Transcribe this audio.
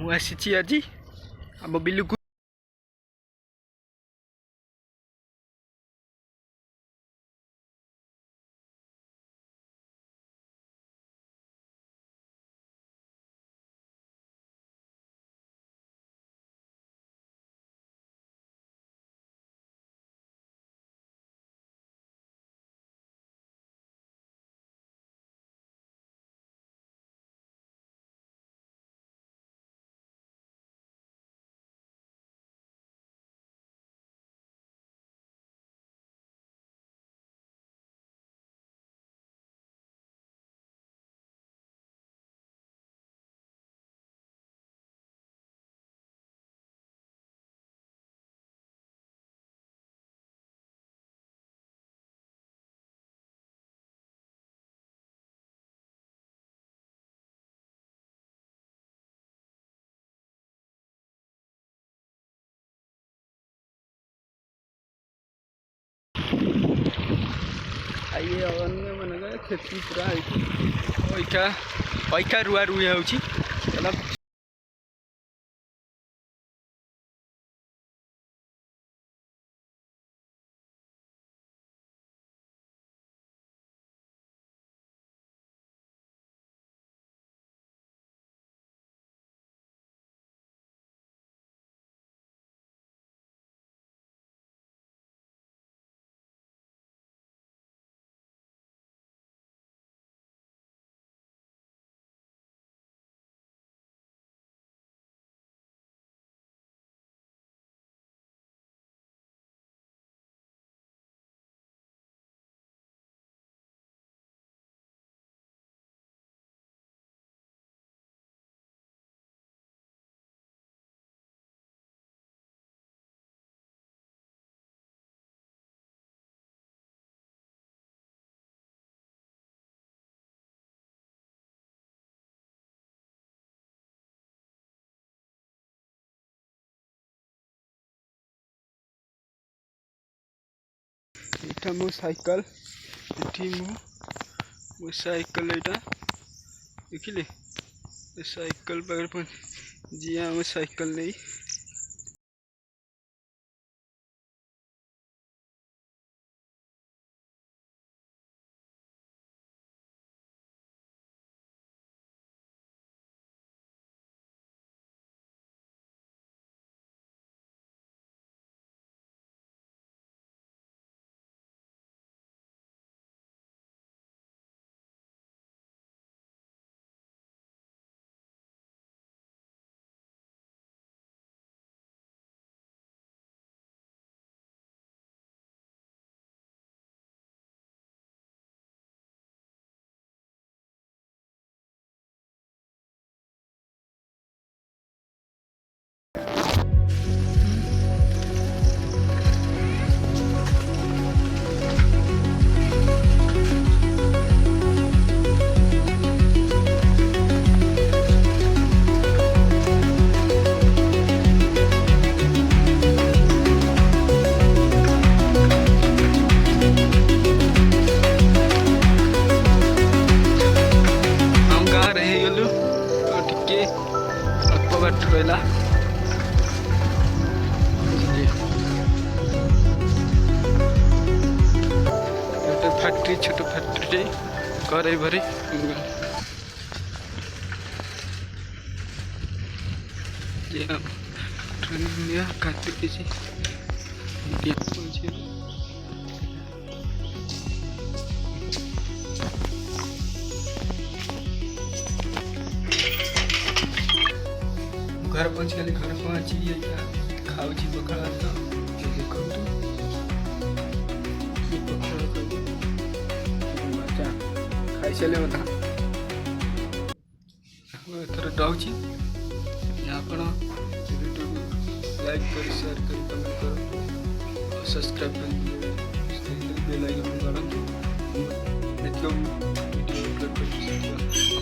ମୁଁ ଆସିଛି ଆଜି ଆମ ବିଲକୁ। ये अन्य मन खेती पूरा पैका रुआ रुई होची। एटा मो साइकल एठी मो साइकल एटा देखिले साइकल पाकर जी हम साइकल नहीं रहा फैक्ट्री छोट फैक्ट्री करे भरी काटी घर पहुँच गली घर पहुँची खाऊ पखाड़ देखो खाई सारे मत एथर डाउची आपण वीडियो लाइक कर शेयर कर कमेंट करो सब्सक्राइब कर बेल आइकन करो वीडियो अपलोड कर